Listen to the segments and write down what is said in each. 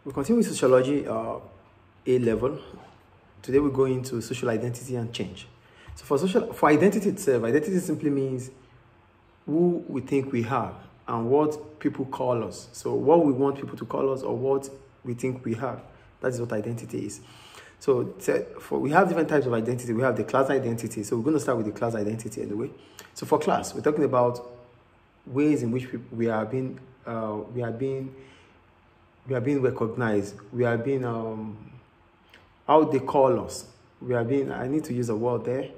We continue with sociology A level. Today we go into social identity and change. So for identity itself, identity simply means who we think we are and what people call us. So what we want people to call us or what we think we are. That is what identity is. So we have different types of identity. We have the class identity. So we're going to start with the class identity anyway. So for class, we're talking about ways in which we are being recognized. We are being how they call us. We are being, I need to use a word there,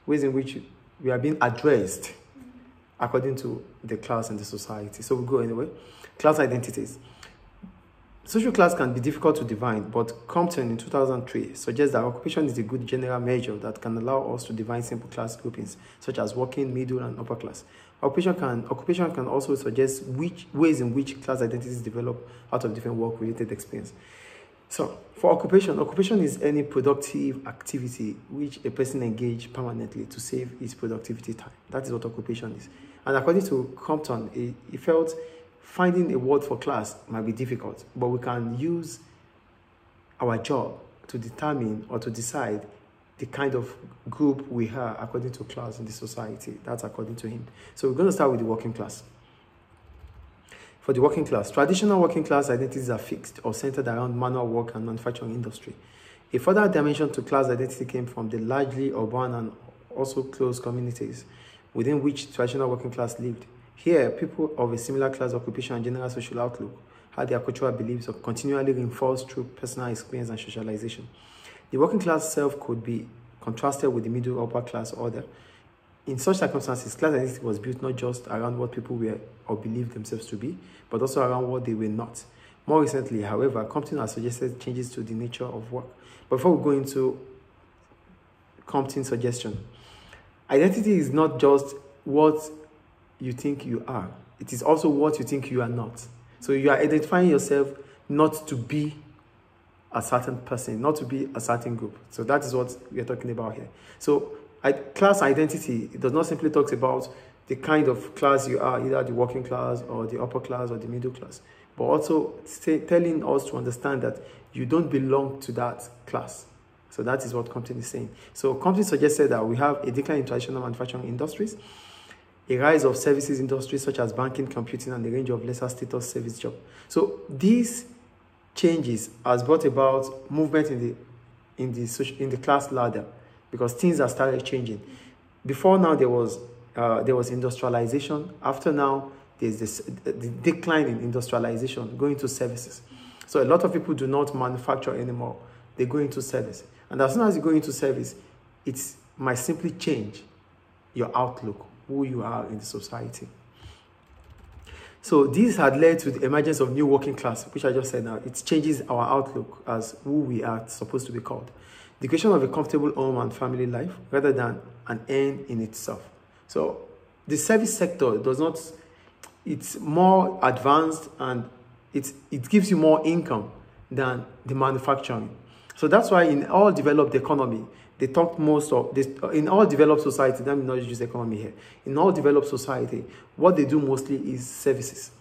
ways in which we are being addressed according to the class and the society. So we'll go anyway. Class identities. Social class can be difficult to define, but Compton in 2003 suggests that occupation is a good general measure that can allow us to define simple class groupings, such as working, middle, and upper class. Occupation can also suggest ways in which class identities develop out of different work-related experience. So, for occupation is any productive activity which a person engages permanently to save his productivity time. That is what occupation is. And according to Compton, he felt finding a word for class might be difficult, but we can use our job to determine or to decide the kind of group we are according to class in the society. That's according to him. So we're going to start with the working class. For the working class, traditional working class identities are fixed or centered around manual work and manufacturing industry. A further dimension to class identity came from the largely urban and also closed communities within which traditional working class lived. Here, people of a similar class occupation and general social outlook had their cultural beliefs continually reinforced through personal experience and socialization. The working class self could be contrasted with the middle upper class order. In such circumstances, class identity was built not just around what people were or believed themselves to be, but also around what they were not. More recently, however, Compton has suggested changes to the nature of work. But before we go into Compton's suggestion, identity is not just what you think you are. It is also what you think you are not. So you are identifying yourself not to be a certain person, not to be a certain group. So that is what we are talking about here. So class identity, it does not simply talk about the kind of class you are, either the working class or the upper class or the middle class, but also telling us to understand that you don't belong to that class. So that is what Compton is saying. So Compton suggested that we have a decline in traditional manufacturing industries, a rise of services industries such as banking, computing, and a range of lesser status service jobs. So these changes has brought about movement in the class ladder because things have started changing. Before now, there was industrialization. After now, there's the decline in industrialization, going to services. So a lot of people do not manufacture anymore. They go into service. And as soon as you go into service, it might simply change your outlook, who you are in the society. So this had led to the emergence of new working class, which I just said now. It changes our outlook as who we are supposed to be called. The creation of a comfortable home and family life rather than an end in itself. So the service sector it's more advanced and it gives you more income than the manufacturing. So that's why in all developed economy, they talk most of this, in all developed society, let me not use economy here. In all developed society, what they do mostly is services.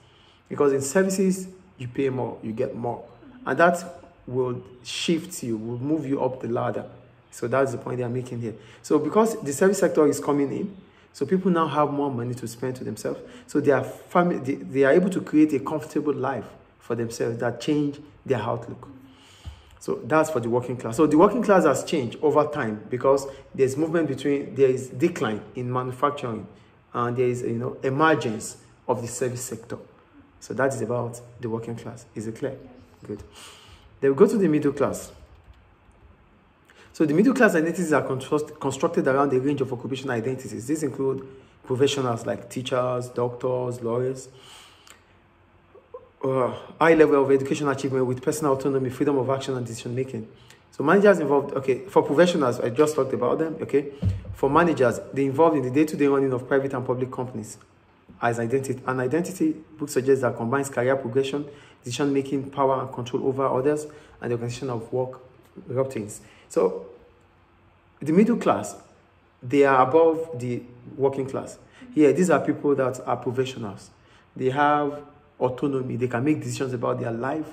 Because in services, you pay more, you get more. And that will shift you, will move you up the ladder. So that's the point they are making here. So because the service sector is coming in, so people now have more money to spend to themselves. So they are able to create a comfortable life for themselves that change their outlook. So that's for the working class. So the working class has changed over time because there's movement there is decline in manufacturing and there is, emergence of the service sector. So that is about the working class. Is it clear? Good. Then we go to the middle class. So the middle class identities are constructed around a range of occupational identities. These include professionals like teachers, doctors, lawyers, high level of educational achievement with personal autonomy, freedom of action, and decision making. So managers involved, for professionals, I just talked about them, For managers, they involved in the day-to-day running of private and public companies as identity. An identity book suggests that combines career progression, decision making, power and control over others, and the organization of work routines. So the middle class, they are above the working class. Here, these are people that are professionals. They have autonomy. They can make decisions about their life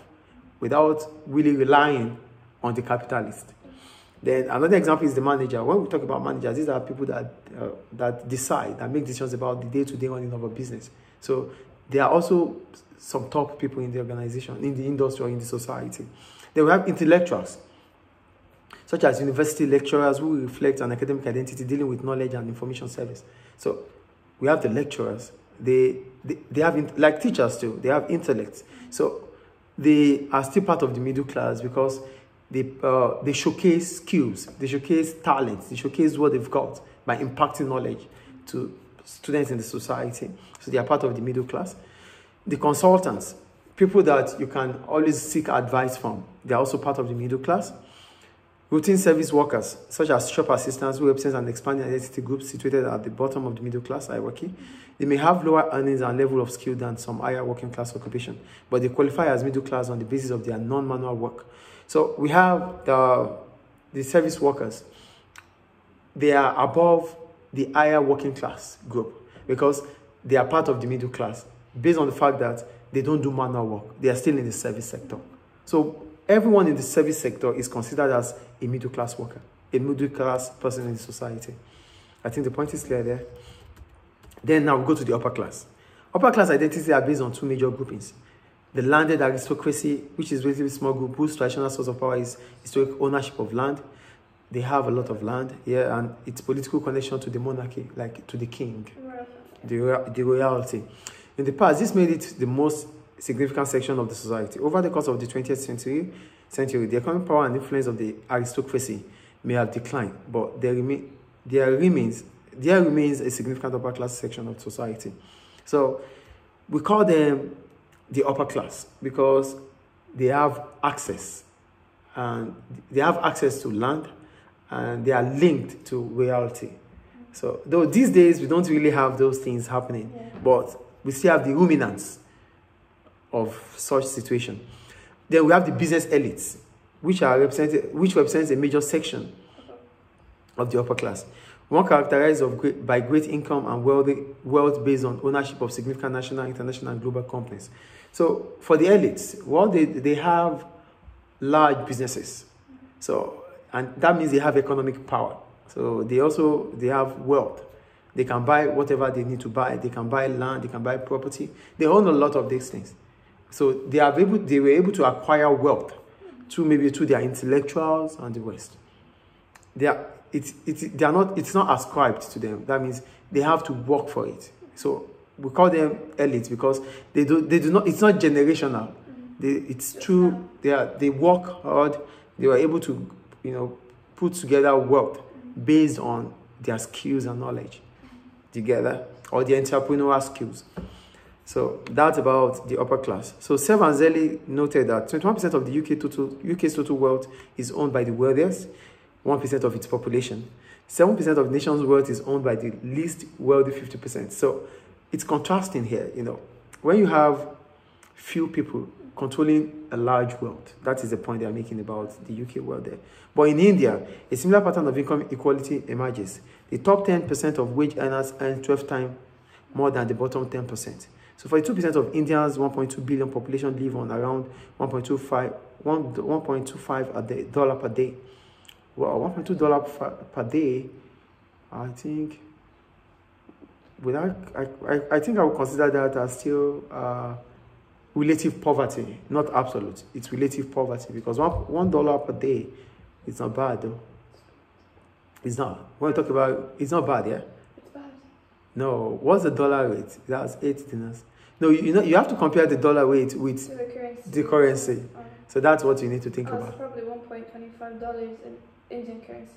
without really relying on the capitalist. Then another example is the manager. When we talk about managers, these are people that decide, that make decisions about the day-to-day running of a business. So there are also some top people in the organization, in the industry, or in the society. Then we have intellectuals, such as university lecturers who reflect an academic identity dealing with knowledge and information service. So we have the lecturers. They have, like teachers too, they have intellect. So they are still part of the middle class because they showcase skills, they showcase talents, they showcase what they've got by impacting knowledge to students in the society. So they are part of the middle class. The consultants, people that you can always seek advice from, they are also part of the middle class. Routine service workers, such as shop assistants who represent an expanding identity group situated at the bottom of the middle class hierarchy. They may have lower earnings and level of skill than some higher working class occupation, but they qualify as middle class on the basis of their non-manual work. So we have the service workers. They are above the higher working class group because they are part of the middle class based on the fact that they don't do manual work. They are still in the service sector. So everyone in the service sector is considered as a middle class worker, a middle class person in the society. I think the point is clear there. Then now we go to the upper class. Upper class identities are based on two major groupings. The landed aristocracy, which is a relatively small group whose traditional source of power is historic ownership of land. They have a lot of land, yeah, and its political connection to the monarchy, like to the king, the royalty. In the past, this made it the most significant section of the society. Over the course of the 20th century, the economic power and influence of the aristocracy may have declined, but there remains a significant upper class section of society. So we call them the upper class because they have access, and they have access to land, and they are linked to royalty. So though these days we don't really have those things happening, but we still have the ruminants of such situation. Then we have the business elites, which represents a major section of the upper class. One characterized by great income and wealth based on ownership of significant national, international, and global companies. So for the elites, well, they have large businesses. So, and that means they have economic power. So they have wealth. They can buy whatever they need to buy. They can buy land. They can buy property. They own a lot of these things. So they were able to acquire wealth through their intellectuals and the rest. It's not ascribed to them. That means they have to work for it. So we call them elites because they do not. It's not generational. It's true. They work hard. They were able to, put together wealth based on their skills and knowledge together, or their entrepreneurial skills. So that's about the upper class. So Sev and Zeli noted that 21% of the UK's total wealth is owned by the wealthiest, 1% of its population. 7% of the nation's wealth is owned by the least wealthy 50%. So it's contrasting here, When you have few people controlling a large wealth, that is the point they are making about the UK wealth there. But in India, a similar pattern of income equality emerges. The top 10% of wage earners earn 12 times more than the bottom 10%. So 42% of India's 1.2 billion population live on around $1.25 dollar per day. Well, $1.2 per day, I think. I think I would consider that as still relative poverty, not absolute. It's relative poverty because $1 per day is not bad though. It's not. When we talk about, it's not bad, yeah? It's bad. No, what's the dollar rate? That's 8 dinars. No, you have to compare the dollar rate with the currency. Oh. So that's what you need to think about. It's probably $1.25 in Indian currency.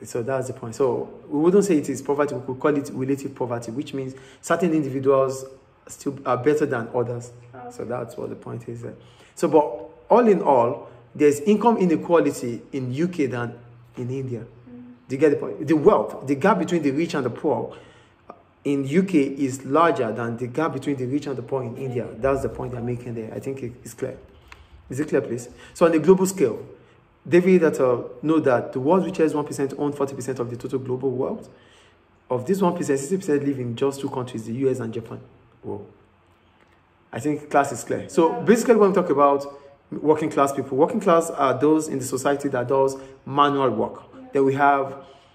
So that's the point. So we wouldn't say it is poverty. We could call it relative poverty, which means certain individuals still are better than others. Okay. So that's what the point is there. So, but all in all, there's income inequality in UK than in India. Do you get the point? The wealth, the gap between the rich and the poor in UK is larger than the gap between the rich and the poor in India. That's the point I'm making there. I think it's clear. Is it clear, please? So on the global scale, David know that the world's richest 1% own 40% of the total global wealth. Of this 1%, 60% live in just 2 countries, the US and Japan. Whoa. I think class is clear. So basically what we talk about working class people. Working class are those in the society that does manual work. Yeah. Then we have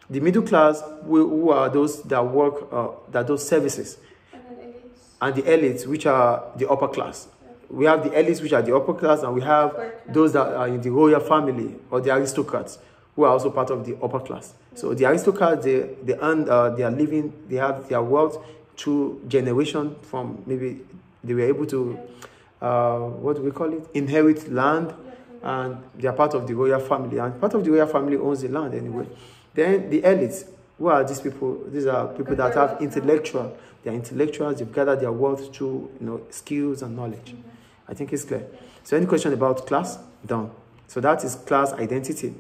the middle class, who are those that work, that do services. And then elites. And the elites, which are the upper class. Yeah. We have the elites, which are the upper class, and we have those that are in the royal family, or the aristocrats, who are also part of the upper class. Yeah. So the aristocrats, they earn, they are living, they have their wealth through generation from, maybe they were able to, what do we call it? Inherit land, and they are part of the royal family. And part of the royal family owns the land anyway. Yeah. Then the elites, who are these people? These are people that have intellectual. They are intellectuals. They've gathered their wealth through, skills and knowledge. I think it's clear. So any question about class? Done. So that is class identity.